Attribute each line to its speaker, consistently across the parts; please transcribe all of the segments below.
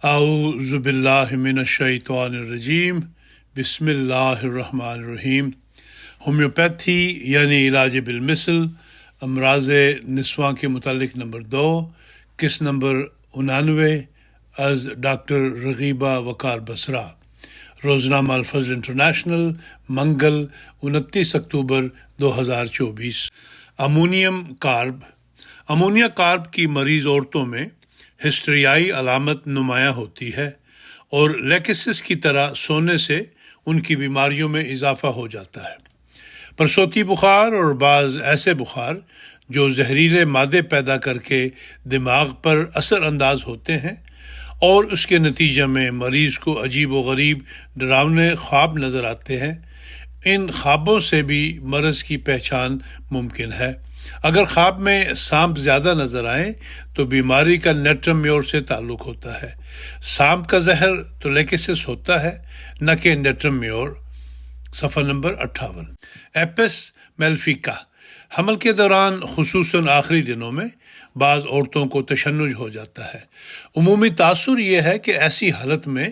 Speaker 1: اعوذ باللہ من الشیطان الرجیم بسم اللہ الرحمن الرحیم۔ ہومیوپیتھی یعنی علاج بالمثل، امراض نسواں کے متعلق نمبر 2، قسط نمبر 99 از ڈاکٹر رغیبہ وقار بسرا، روزنامہ الفضل انٹرنیشنل، منگل 29 اکتوبر 2024۔ امونیا کارب کی مریض عورتوں میں ہسٹریائی علامت نمایاں ہوتی ہے اور لیکسس کی طرح سونے سے ان کی بیماریوں میں اضافہ ہو جاتا ہے۔ پرسوتی بخار اور بعض ایسے بخار جو زہریلے مادے پیدا کر کے دماغ پر اثر انداز ہوتے ہیں اور اس کے نتیجے میں مریض کو عجیب و غریب ڈراؤنے خواب نظر آتے ہیں، ان خوابوں سے بھی مرض کی پہچان ممکن ہے۔ اگر خواب میں سانپ زیادہ نظر آئیں تو بیماری کا نیٹرم میور سے تعلق ہوتا ہے۔ سانپ کا زہر تو لیکسس ہوتا ہے، نہ کہ نیٹرم میور۔ صفحہ نمبر 58۔ ایپس میلیفیکا، حمل کے دوران خصوصاً آخری دنوں میں بعض عورتوں کو تشنج ہو جاتا ہے۔ عمومی تاثر یہ ہے کہ ایسی حالت میں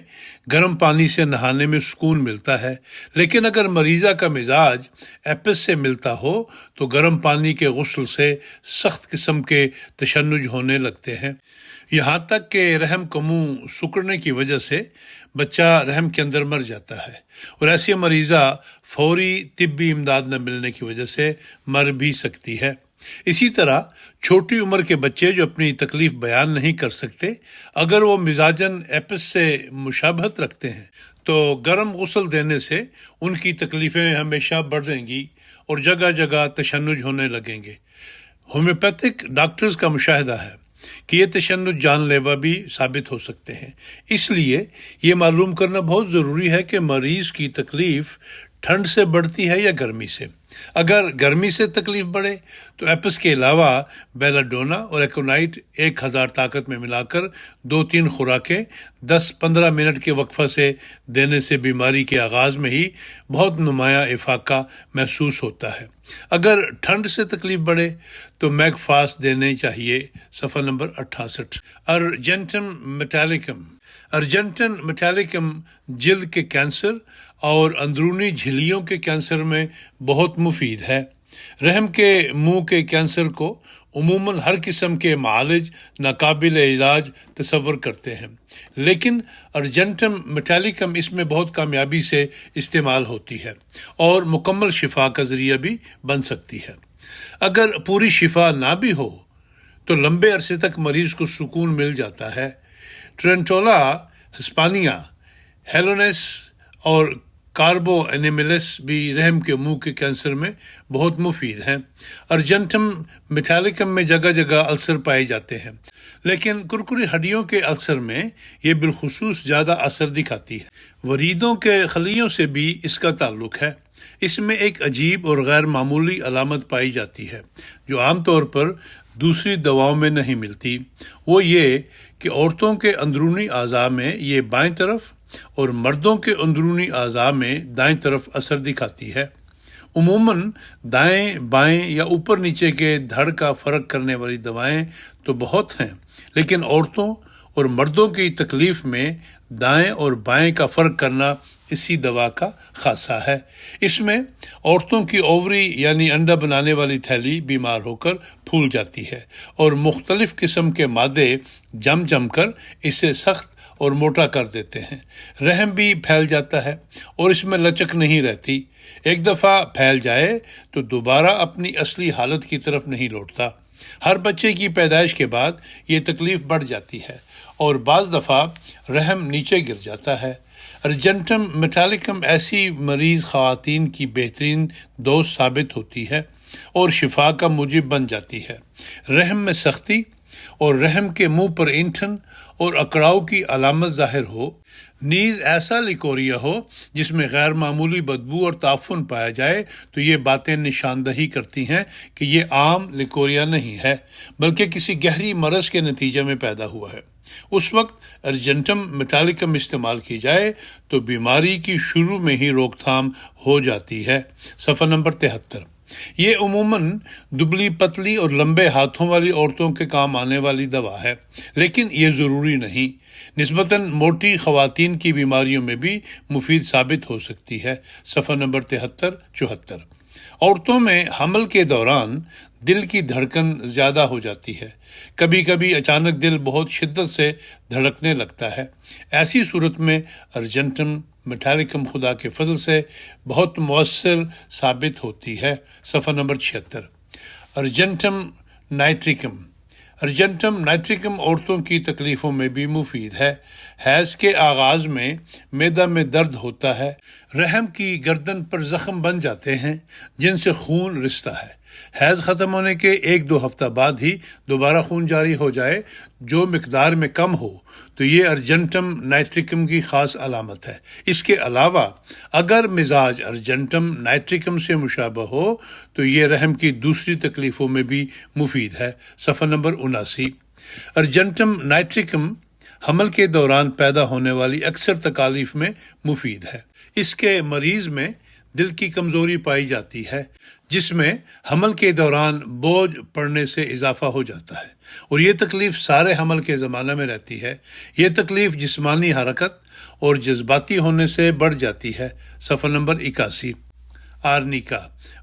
Speaker 1: گرم پانی سے نہانے میں سکون ملتا ہے، لیکن اگر مریضہ کا مزاج ایپس سے ملتا ہو تو گرم پانی کے غسل سے سخت قسم کے تشنج ہونے لگتے ہیں، یہاں تک کہ رحم کا منہ سکڑنے کی وجہ سے بچہ رحم کے اندر مر جاتا ہے، اور ایسی مریضہ فوری طبی امداد نہ ملنے کی وجہ سے مر بھی سکتی ہے۔ اسی طرح چھوٹی عمر کے بچے جو اپنی تکلیف بیان نہیں کر سکتے، اگر وہ مزاجاً ایپس سے مشابہت رکھتے ہیں تو گرم غسل دینے سے ان کی تکلیفیں ہمیشہ بڑھیں گی اور جگہ جگہ تشنج ہونے لگیں گے۔ ہومیوپیتھک ڈاکٹرز کا مشاہدہ ہے کہ یہ تشنج جان لیوا بھی ثابت ہو سکتے ہیں، اس لیے یہ معلوم کرنا بہت ضروری ہے کہ مریض کی تکلیف ٹھنڈ سے بڑھتی ہے یا گرمی سے۔ اگر گرمی سے تکلیف بڑھے تو ایپس کے علاوہ بیلاڈونا اور ایکونائٹ 1000 طاقت میں ملا کر 2-3 خوراکیں 10-15 منٹ کے وقفہ سے دینے سے بیماری کے آغاز میں ہی بہت نمایاں افاقہ محسوس ہوتا ہے۔ اگر ٹھنڈ سے تکلیف بڑھے تو میگ فاسٹ دینے چاہیے۔ صفحہ نمبر 68۔ ارجنٹن میٹالکم جلد کے کینسر اور اندرونی جھلیوں کے کینسر میں بہت مفید ہے۔ رحم کے منہ کے کینسر کو عموماً ہر قسم کے معالج ناقابل علاج تصور کرتے ہیں، لیکن ارجنٹم میٹالکم اس میں بہت کامیابی سے استعمال ہوتی ہے اور مکمل شفا کا ذریعہ بھی بن سکتی ہے۔ اگر پوری شفا نہ بھی ہو تو لمبے عرصے تک مریض کو سکون مل جاتا ہے۔ ٹرینٹولا ہسپانیا، ہیلونیس اور کاربو انیملس بھی رحم کے منہ کے کینسر میں بہت مفید ہیں۔ ارجنٹم میٹالکم میں جگہ جگہ السر پائے جاتے ہیں، لیکن کرکری ہڈیوں کے السر میں یہ بالخصوص زیادہ اثر دکھاتی ہے۔ وریدوں کے خلیوں سے بھی اس کا تعلق ہے۔ اس میں ایک عجیب اور غیر معمولی علامت پائی جاتی ہے جو عام طور پر دوسری دواؤں میں نہیں ملتی، وہ یہ کہ عورتوں کے اندرونی اعضاء میں یہ بائیں طرف اور مردوں کے اندرونی اعضاء میں دائیں طرف اثر دکھاتی ہے۔ عموماً دائیں بائیں یا اوپر نیچے کے دھڑ کا فرق کرنے والی دوائیں تو بہت ہیں، لیکن عورتوں اور مردوں کی تکلیف میں دائیں اور بائیں کا فرق کرنا اسی دوا کا خاصہ ہے۔ اس میں عورتوں کی اووری یعنی انڈا بنانے والی تھیلی بیمار ہو کر پھول جاتی ہے اور مختلف قسم کے مادے جم کر اسے سخت اور موٹا کر دیتے ہیں۔ رحم بھی پھیل جاتا ہے اور اس میں لچک نہیں رہتی۔ ایک دفعہ پھیل جائے تو دوبارہ اپنی اصلی حالت کی طرف نہیں لوٹتا۔ ہر بچے کی پیدائش کے بعد یہ تکلیف بڑھ جاتی ہے اور بعض دفعہ رحم نیچے گر جاتا ہے۔ ارجنٹم میٹالکم ایسی مریض خواتین کی بہترین دوست ثابت ہوتی ہے اور شفا کا موجب بن جاتی ہے۔ رحم میں سختی اور رحم کے منہ پر اینٹھن اور اکڑاؤ کی علامت ظاہر ہو، نیز ایسا لیکوریا ہو جس میں غیر معمولی بدبو اور تعفن پایا جائے، تو یہ باتیں نشاندہی کرتی ہیں کہ یہ عام لیکوریا نہیں ہے بلکہ کسی گہری مرض کے نتیجے میں پیدا ہوا ہے۔ اس وقت ارجنٹم میٹالکم استعمال کی جائے تو بیماری کی شروع میں ہی روک تھام ہو جاتی ہے۔ صفحہ نمبر 73۔ یہ عموماً دبلی پتلی اور لمبے ہاتھوں والی عورتوں کے کام آنے والی دوا ہے، لیکن یہ ضروری نہیں۔ نسبتاً موٹی خواتین کی بیماریوں میں بھی مفید ثابت ہو سکتی ہے۔ صفحہ نمبر 73-74۔ عورتوں میں حمل کے دوران دل کی دھڑکن زیادہ ہو جاتی ہے، کبھی کبھی اچانک دل بہت شدت سے دھڑکنے لگتا ہے۔ ایسی صورت میں ارجنٹم میٹالکم خدا کے فضل سے بہت مؤثر ثابت ہوتی ہے۔ صفحہ نمبر 76۔ ارجنٹم نائٹریکم۔ ارجنٹم نائٹریکم عورتوں کی تکلیفوں میں بھی مفید ہے۔ حیض کے آغاز میں معدہ میں درد ہوتا ہے، رحم کی گردن پر زخم بن جاتے ہیں جن سے خون رستا ہے۔ حیض ختم ہونے کے 1-2 ہفتہ بعد ہی دوبارہ خون جاری ہو جائے جو مقدار میں کم ہو تو یہ ارجنٹم نائٹریکم کی خاص علامت ہے۔ اس کے علاوہ اگر مزاج ارجنٹم نائٹریکم سے مشابہ ہو تو یہ رحم کی دوسری تکلیفوں میں بھی مفید ہے۔ صفحہ نمبر 79۔ ارجنٹم نائٹریکم حمل کے دوران پیدا ہونے والی اکثر تکالیف میں مفید ہے۔ اس کے مریض میں دل کی کمزوری پائی جاتی ہے جس میں حمل کے دوران بوجھ پڑنے سے اضافہ ہو جاتا ہے، اور یہ تکلیف سارے حمل کے زمانہ میں رہتی ہے۔ یہ تکلیف جسمانی حرکت اور جذباتی ہونے سے بڑھ جاتی ہے۔ صفحہ نمبر 81۔ آرنیکا۔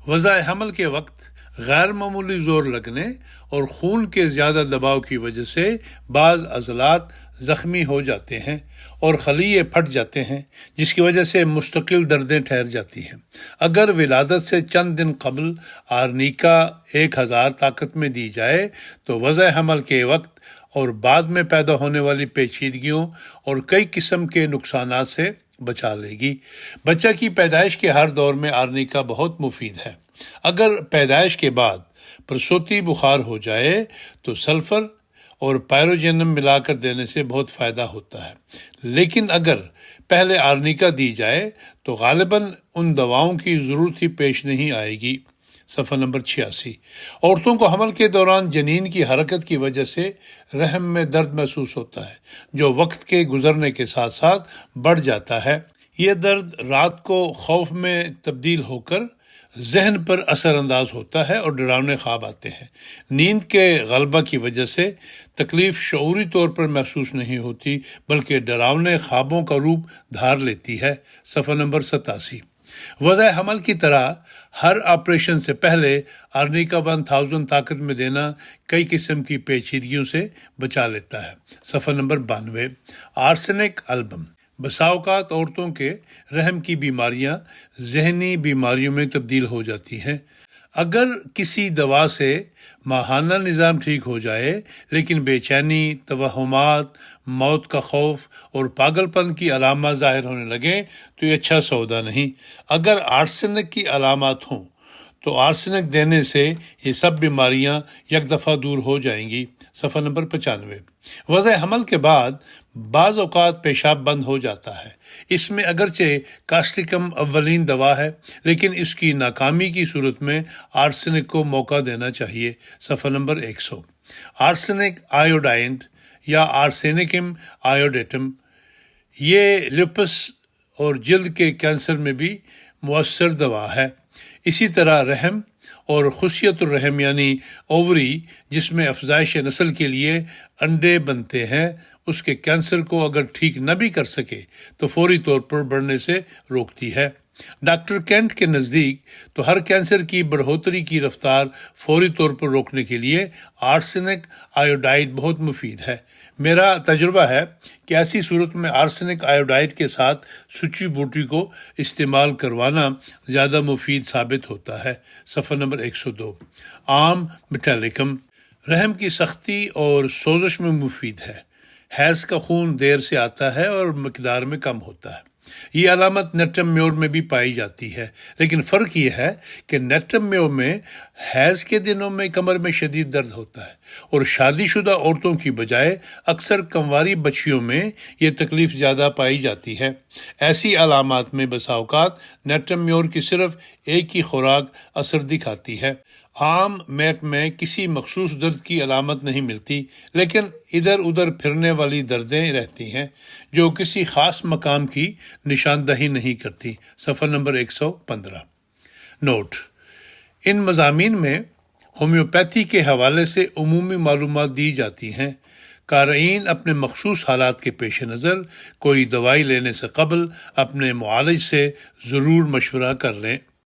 Speaker 1: وضع حمل کے وقت غیر معمولی زور لگنے اور خون کے زیادہ دباؤ کی وجہ سے بعض عضلات زخمی ہو جاتے ہیں اور خلیے پھٹ جاتے ہیں، جس کی وجہ سے مستقل دردیں ٹھہر جاتی ہیں۔ اگر ولادت سے چند دن قبل آرنیکا 1000 طاقت میں دی جائے تو وضع حمل کے وقت اور بعد میں پیدا ہونے والی پیچیدگیوں اور کئی قسم کے نقصانات سے بچا لے گی۔ بچہ کی پیدائش کے ہر دور میں آرنیکا بہت مفید ہے۔ اگر پیدائش کے بعد پرسوتی بخار ہو جائے تو سلفر اور پائروجینم ملا کر دینے سے بہت فائدہ ہوتا ہے، لیکن اگر پہلے آرنیکا دی جائے تو غالباً ان دواؤں کی ضرورت ہی پیش نہیں آئے گی۔ صفحہ نمبر 86۔ عورتوں کو حمل کے دوران جنین کی حرکت کی وجہ سے رحم میں درد محسوس ہوتا ہے جو وقت کے گزرنے کے ساتھ ساتھ بڑھ جاتا ہے۔ یہ درد رات کو خوف میں تبدیل ہو کر ذہن پر اثر انداز ہوتا ہے اور ڈراؤنے خواب آتے ہیں۔ نیند کے غلبہ کی وجہ سے تکلیف شعوری طور پر محسوس نہیں ہوتی بلکہ ڈراؤنے خوابوں کا روپ دھار لیتی ہے۔ صفحہ نمبر 87۔ وضع حمل کی طرح ہر آپریشن سے پہلے آرنیکا 1000 طاقت میں دینا کئی قسم کی پیچیدگیوں سے بچا لیتا ہے۔ صفحہ نمبر 92۔ Arsenic album. بسا اوقات عورتوں کے رحم کی بیماریاں ذہنی بیماریوں میں تبدیل ہو جاتی ہیں۔ اگر کسی دوا سے ماہانہ نظام ٹھیک ہو جائے لیکن بے چینی، توہمات، موت کا خوف اور پاگل پن کی علامات ظاہر ہونے لگیں تو یہ اچھا سودا نہیں۔ اگر آرسینک کی علامات ہوں تو آرسینک دینے سے یہ سب بیماریاں یک دفعہ دور ہو جائیں گی۔ صفحہ نمبر 95۔ وضع حمل کے بعد بعض اوقات پیشاب بند ہو جاتا ہے۔ اس میں اگرچہ کاسٹیکم اولین دوا ہے لیکن اس کی ناکامی کی صورت میں آرسینک کو موقع دینا چاہیے۔ صفحہ نمبر 100۔ آرسینک آیوڈائنٹ یا آرسینکم آیوڈیٹم یہ لپس اور جلد کے کینسر میں بھی مؤثر دوا ہے۔ اسی طرح رحم اور خصیت الرحم یعنی اووری جس میں افزائش نسل کے لیے انڈے بنتے ہیں، اس کے کینسر کو اگر ٹھیک نہ بھی کر سکے تو فوری طور پر بڑھنے سے روکتی ہے۔ ڈاکٹر کینٹ کے نزدیک تو ہر کینسر کی بڑھوتری کی رفتار فوری طور پر روکنے کے لیے آرسینک آیوڈائڈ بہت مفید ہے۔ میرا تجربہ ہے کہ ایسی صورت میں آرسینک آیوڈائڈ کے ساتھ سچی بوٹی کو استعمال کروانا زیادہ مفید ثابت ہوتا ہے۔ صفحہ نمبر 102۔ عام میٹالکم رحم کی سختی اور سوزش میں مفید ہے۔ حیض کا خون دیر سے آتا ہے اور مقدار میں کم ہوتا ہے۔ یہ علامت نیٹرم میور میں بھی پائی جاتی ہے، لیکن فرق یہ ہے کہ نیٹرم میور میں حیض کے دنوں میں کمر میں شدید درد ہوتا ہے اور شادی شدہ عورتوں کی بجائے اکثر کنواری بچیوں میں یہ تکلیف زیادہ پائی جاتی ہے۔ ایسی علامات میں بسا اوقات نیٹرم میور کی صرف ایک ہی خوراک اثر دکھاتی ہے۔ عام میٹ میں کسی مخصوص درد کی علامت نہیں ملتی، لیکن ادھر ادھر پھرنے والی دردیں رہتی ہیں جو کسی خاص مقام کی نشاندہی نہیں کرتی۔ صفحہ نمبر 115۔ نوٹ: ان مضامین میں ہومیوپیتھی کے حوالے سے عمومی معلومات دی جاتی ہیں۔ قارئین اپنے مخصوص حالات کے پیش نظر کوئی دوائی لینے سے قبل اپنے معالج سے ضرور مشورہ کر لیں۔